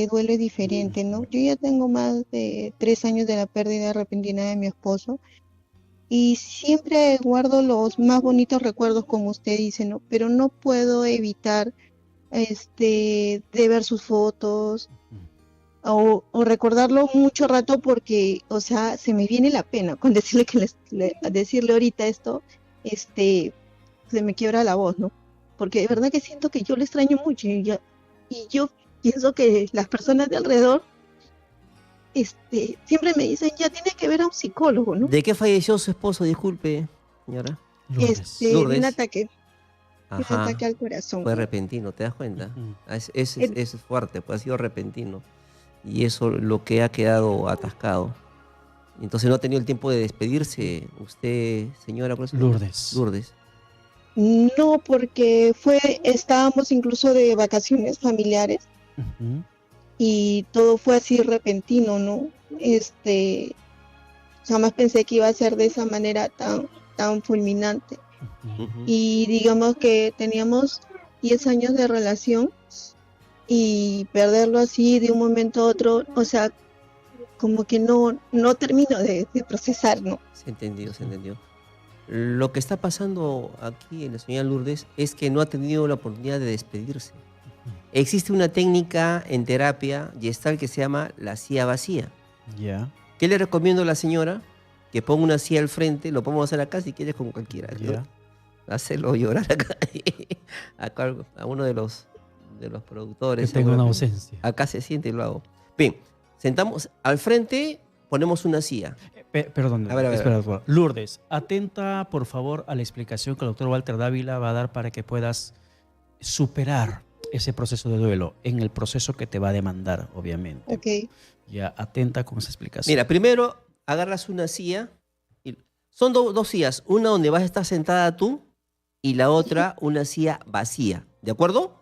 duelo es diferente, ¿no? Yo ya tengo más de 3 años de la pérdida repentina de mi esposo y siempre guardo los más bonitos recuerdos, como usted dice, ¿no? Pero no puedo evitar de ver sus fotos o recordarlo mucho rato porque, o sea, se me viene la pena con decirle decirle ahorita esto, se me quiebra la voz, ¿no? Porque de verdad que siento que yo le extraño mucho y yo pienso que las personas de alrededor siempre me dicen, ya tiene que ver a un psicólogo, ¿no? ¿De qué falleció su esposo? Disculpe, señora. Lourdes. De Lourdes. un ataque, Ajá. al corazón. Fue repentino, ¿te das cuenta? Ujú. Eso es fuerte, pues ha sido repentino. Y eso lo que ha quedado atascado. Entonces no ha tenido el tiempo de despedirse. Usted, señora, ¿cuál es su nombre? Lourdes. Lourdes. No, porque estábamos incluso de vacaciones familiares Ujú. y todo fue así repentino, ¿no? Jamás pensé que iba a ser de esa manera tan fulminante. Ujú. Ujú. Y digamos que teníamos 10 años de relación y perderlo así de un momento a otro, o sea, como que no termino de procesar, ¿no? Se entendió, se entendió. Lo que está pasando aquí en la señora Lourdes es que no ha tenido la oportunidad de despedirse. Existe una técnica en terapia Gestalt que se llama la silla vacía. Ya. ¿Qué le recomiendo a la señora? Que ponga una silla al frente, lo podemos hacer acá si quieres con cualquiera. Ya. Hacerlo llorar acá, acá a uno de los Que productores. tengo una seguramente. ausencia. Acá se siente y lo hago. Bien, sentamos al frente, ponemos una silla. Perdón, A ver. espera, doctor. Lourdes, atenta por favor a la explicación que el doctor Walter Dávila va a dar para que puedas superar ese proceso de duelo en el proceso que te va a demandar, obviamente. Ok. Ya, atenta con esa explicación. Mira, primero agarras una silla. Son dos sillas, una donde vas a estar sentada tú y la otra una silla vacía, ¿de acuerdo?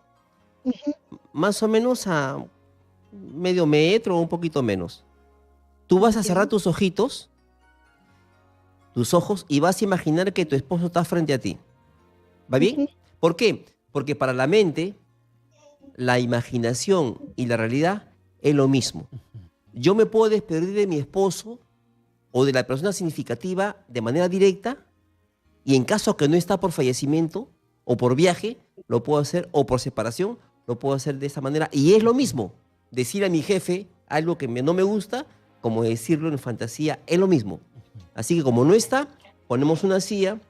Ujú. Más o menos a medio metro o un poquito menos. Tú vas a cerrar tus ojitos, tus ojos, y vas a imaginar que tu esposo está frente a ti. ¿Va bien? Ujú. ¿Por qué? Porque para la mente, la imaginación y la realidad es lo mismo. Yo me puedo despedir de mi esposo o de la persona significativa de manera directa, y en caso que no está por fallecimiento o por viaje, lo puedo hacer, o por separación, lo puedo hacer de esa manera. Y es lo mismo decir a mi jefe algo que no me gusta, como decirlo en fantasía, es lo mismo. Así que como no está, ponemos una silla,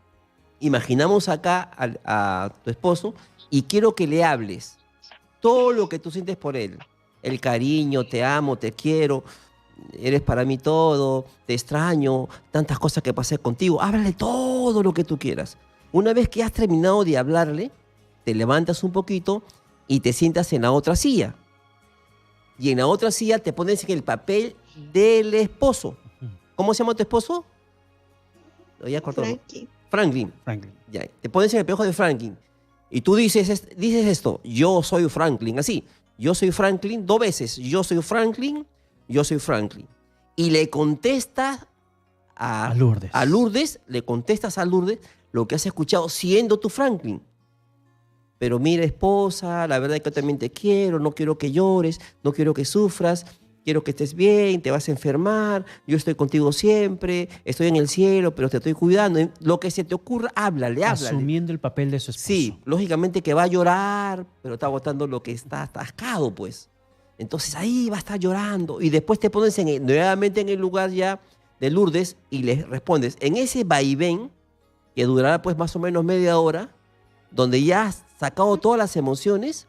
imaginamos acá a tu esposo y quiero que le hables todo lo que tú sientes por él. El cariño, te amo, te quiero, eres para mí todo, te extraño, tantas cosas que pasé contigo. Háblale todo lo que tú quieras. Una vez que has terminado de hablarle, te levantas un poquito y te sientas en la otra silla. Y en la otra silla te pones en el papel del esposo. ¿Cómo se llama tu esposo? Lo había cortado. Franklin. Ya, te pones en el espejo de Franklin. Y tú dices esto, yo soy Franklin, así. Yo soy Franklin, 2 veces. Yo soy Franklin, yo soy Franklin. Y le contestas a Lourdes, le contestas a Lourdes lo que has escuchado siendo tú Franklin. Pero mira, esposa, la verdad es que yo también te quiero, no quiero que llores, no quiero que sufras, quiero que estés bien, te vas a enfermar, yo estoy contigo siempre, estoy en el cielo, pero te estoy cuidando. Lo que se te ocurra, háblale. Asumiendo el papel de su esposo. Sí, lógicamente que va a llorar, pero está botando lo que está atascado, pues. Entonces ahí va a estar llorando. Y después te pones nuevamente en el lugar ya de Lourdes y le respondes. En ese vaivén, que durará pues más o menos media hora, donde ya has sacado todas las emociones,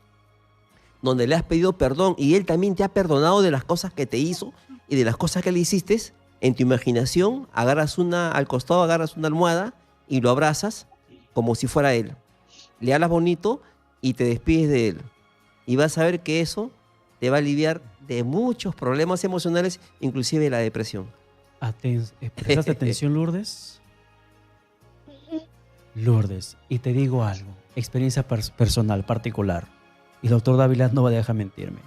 donde le has pedido perdón y él también te ha perdonado de las cosas que te hizo y de las cosas que le hiciste, en tu imaginación al costado agarras una almohada y lo abrazas como si fuera él. Le hablas bonito y te despides de él. Y vas a ver que eso te va a aliviar de muchos problemas emocionales, inclusive de la depresión. ¿Prestaste atención, Lourdes? Lourdes, y te digo algo, experiencia personal, particular, y el doctor Dávila no va a dejar mentirme,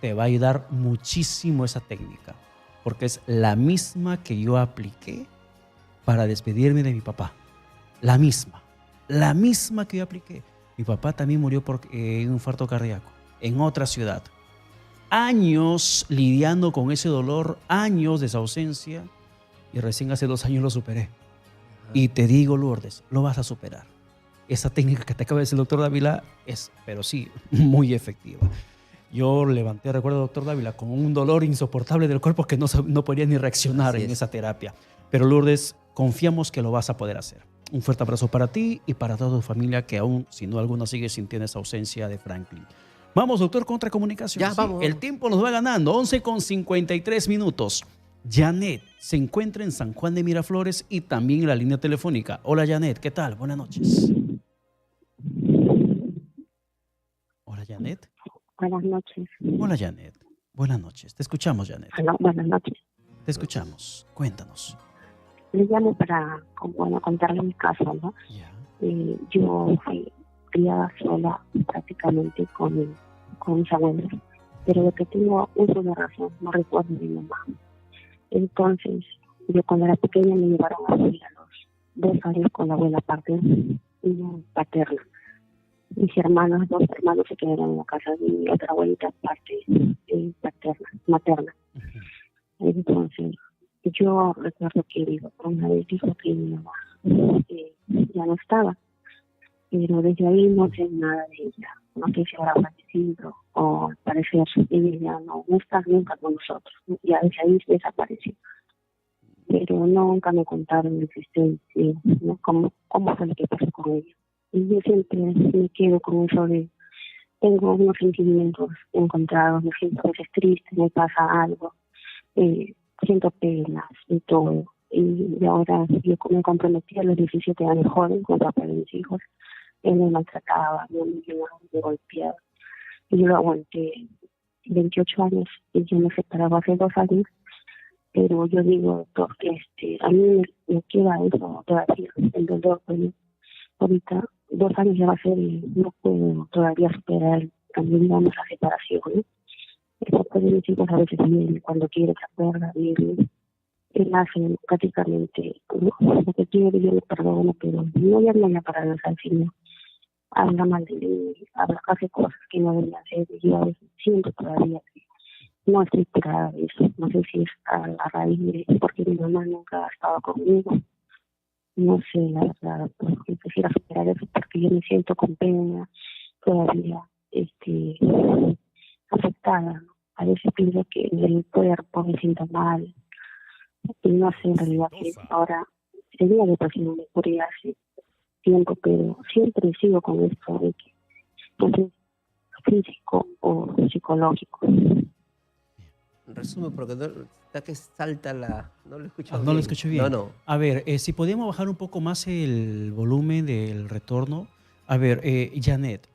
te va a ayudar muchísimo esa técnica, porque es la misma que yo apliqué para despedirme de mi papá. La misma que yo apliqué. Mi papá también murió por un infarto cardíaco, en otra ciudad. Años lidiando con ese dolor, años de esa ausencia, y recién hace 2 años lo superé. Y te digo, Lourdes, lo vas a superar. Esa técnica que te acaba de decir el doctor Dávila es, pero sí, muy efectiva. Yo recuerdo, doctor Dávila, con un dolor insoportable del cuerpo que no podía ni reaccionar en esa terapia. Pero Lourdes, confiamos que lo vas a poder hacer. Un fuerte abrazo para ti y para toda tu familia que aún, si no alguna, sigue sintiendo esa ausencia de Franklin. Vamos, doctor, con otra comunicación. Ya, ¿sí? vamos. El tiempo nos va ganando, 11:53. Janet se encuentra en San Juan de Miraflores y también en la línea telefónica. Hola, Janet, ¿qué tal? Buenas noches. Hola, Janet. Buenas noches. Hola, Janet. Buenas noches. Te escuchamos, Janet. Hola, buenas noches. Te escuchamos. Cuéntanos. Le llamo para, contarle mi caso, ¿no? Yo fui criada sola prácticamente con mis abuelos, pero lo que tengo uso de razón, no recuerdo de mi mamá. Entonces, yo cuando era pequeña me llevaron a vivir a los 2 años con la abuela paterna. Mis hermanos, 2 hermanos se quedaron en la casa de mi otra abuelita materna. Entonces, yo recuerdo que una vez dijo que mi mamá ya no estaba, pero desde ahí no sé nada de ella. No sé si habrá fallecido o al parecer ella ya no está nunca con nosotros. Ya desde ahí desapareció. Pero nunca me contaron la existencia, ¿no? cómo fue lo que pasó con ella. Y yo siempre me quedo con eso de, tengo unos sentimientos encontrados, me siento a veces triste, me pasa algo, siento penas y todo. Y ahora yo me comprometí a los 17 años joven con el papá de mis hijos. Él me maltrataba, me golpeaba. Y yo lo aguanté 28 años y yo me separaba hace 2 años. Pero yo digo, porque a mí me queda eso todavía, el dolor. Pues, ahorita 2 años ya va a ser y no puedo todavía superar también, digamos, la separación, ¿no? El papá de mis hijos a veces viene cuando quiere, se acuerda, viene. Él hace prácticamente, ¿no? Lo que quiere, yo le perdono, pero no ya no para los al final. Habla mal de mí, hace cosas que no debería hacer, y yo a veces siento todavía que no estoy curada de eso. No sé si es a raíz de porque mi mamá nunca ha estado conmigo. No sé, la verdad, porque quisiera superar eso porque yo me siento con pena todavía afectada, ¿no? A veces pienso que el cuerpo me siento mal y no sé en realidad que ahora tenía depresión, me curé hace tiempo, pero siempre sigo con esto de que Entonces, físico o psicológico. Resume porque no, está que salta la... No lo escucho No bien. lo escucho bien. No. A ver, si podíamos bajar un poco más el volumen del retorno. A ver, Janet,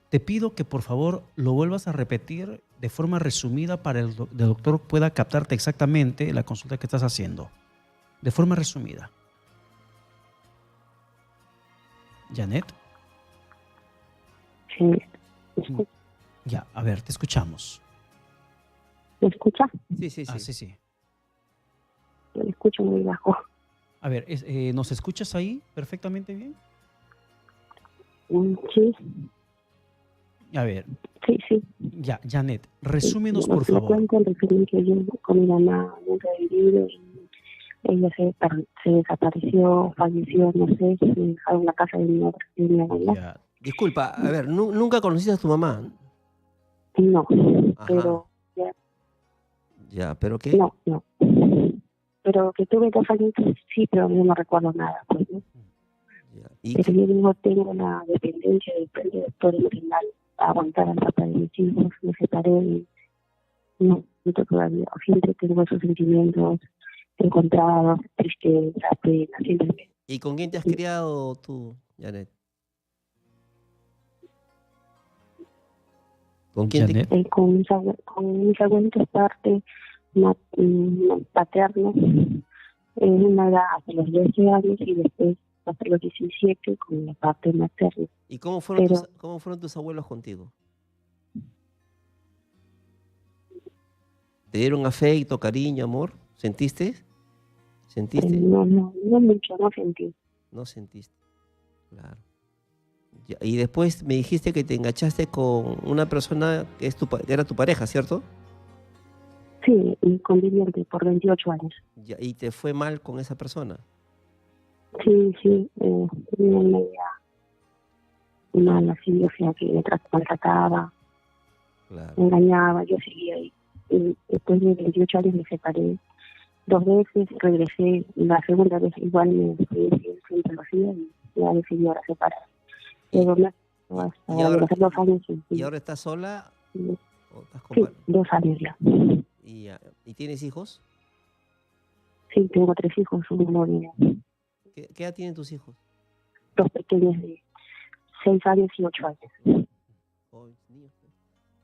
te pido que por favor lo vuelvas a repetir de forma resumida para el doctor pueda captarte exactamente la consulta que estás haciendo. De forma resumida. Janet. Sí. Ya, a ver, te escuchamos. ¿Me escucha? Sí, sí, sí. Ah, sí, sí. Yo le escucho muy bajo. A ver, ¿nos escuchas ahí perfectamente bien? Sí. A ver. Sí, sí. Ya, Janet, resúmenos Me por favor. cuento el referente que yo con mi mamá nunca he vivido y ella se desapareció, falleció, no sé, se dejaron la casa de mi abuela. Ya. Disculpa, a ver, ¿nunca conociste a tu mamá? No, Ajá. pero ya, Ya, ¿pero qué? no. Pero que tuve 2 años, sí, pero yo no recuerdo nada, pues, ¿no? Ya. ¿Y Pero yo no tengo la dependencia de poder emocional, aguantar al papá de mis hijos, me separé y no todavía. Siempre tengo esos sentimientos encontrados, tristeza, pena, siempre. ¿Y con quién te has criado tú, Janet? ¿Con quién Janet. Con mis abuelitos parte paterno, una edad hasta los 12 años y después hasta los 17 con la parte materna. ¿Y cómo fueron, Pero- cómo fueron tus abuelos contigo? ¿Te dieron afecto, cariño, amor? ¿Sentiste? ¿Sentiste? No mucho, no sentí. No sentiste. Claro. Ya, y después me dijiste que te enganchaste con una persona que era tu pareja, ¿cierto? Sí, y conviviente por 28 años. Ya, y te fue mal con esa persona. Sí, tenía media mala, sí, o sea, que me maltrataba, Claro. me engañaba, yo seguía ahí. Y después de 28 años me separé 2 veces, regresé, la segunda vez igual me fui siempre lo hacía y ya decidí ahora separar. Pero hasta y ahora- hace 2 años sí. ¿Y ahora estás sola o estás con Sí, par- 2 años ya. ¿Y tienes hijos? Sí, tengo 3 hijos, uno niño, ¿Qué edad tienen tus hijos? 2 pequeños de 6 años y 8 años. Oh, niños.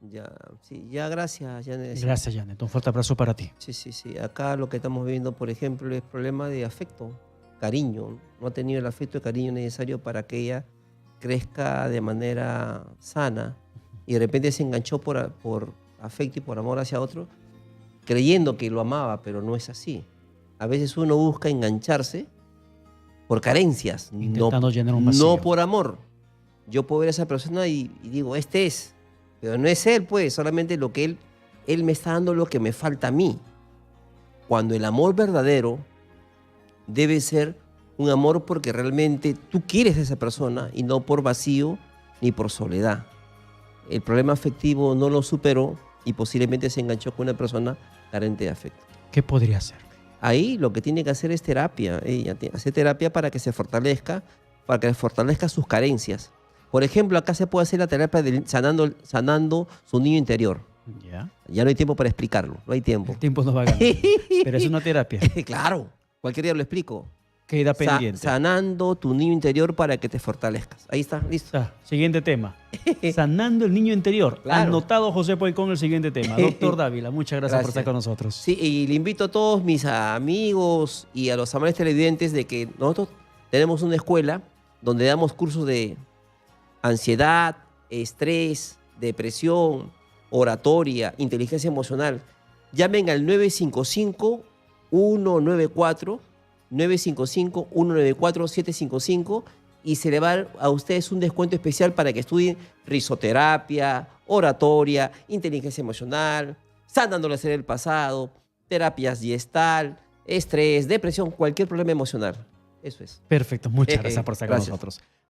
Ya, sí, ya, gracias, Janet. Gracias, Janet. Un fuerte abrazo para ti. Sí. Acá lo que estamos viendo, por ejemplo, es problema de afecto, cariño. No ha tenido el afecto y cariño necesario para que ella crezca de manera sana y de repente se enganchó por afecto y por amor hacia otro, creyendo que lo amaba, pero no es así. A veces uno busca engancharse por carencias, Intentando llenar un vacío. no por amor. Yo puedo ver a esa persona y digo, este es, pero no es él, pues, solamente lo que él me está dando lo que me falta a mí. Cuando el amor verdadero debe ser un amor porque realmente tú quieres a esa persona y no por vacío ni por soledad. El problema afectivo no lo superó y posiblemente se enganchó con una persona carente de afecto. ¿Qué podría hacer? Ahí lo que tiene que hacer es terapia. Hacer terapia para que se fortalezca, para que fortalezca sus carencias. Por ejemplo, acá se puede hacer la terapia de sanando su niño interior. Ya. Ya no hay tiempo para explicarlo, no hay tiempo. El tiempo nos va a ganar. Pero es una terapia. Claro, cualquier día lo explico. Queda pendiente. Sanando tu niño interior para que te fortalezcas. Ahí está, listo. Siguiente tema. Sanando el niño interior. Claro. Anotado José Poicón el siguiente tema. Doctor Dávila, muchas gracias por estar con nosotros. Sí, y le invito a todos mis amigos y a los amables televidentes de que nosotros tenemos una escuela donde damos cursos de ansiedad, estrés, depresión, oratoria, inteligencia emocional. Llamen al 955-194-955-194-755 y se le va a dar a ustedes un descuento especial para que estudien risoterapia, oratoria, inteligencia emocional, sanando la serie del pasado, terapias gestal, estrés, depresión, cualquier problema emocional. Eso es. Perfecto, muchas gracias por estar con Gracias. nosotros.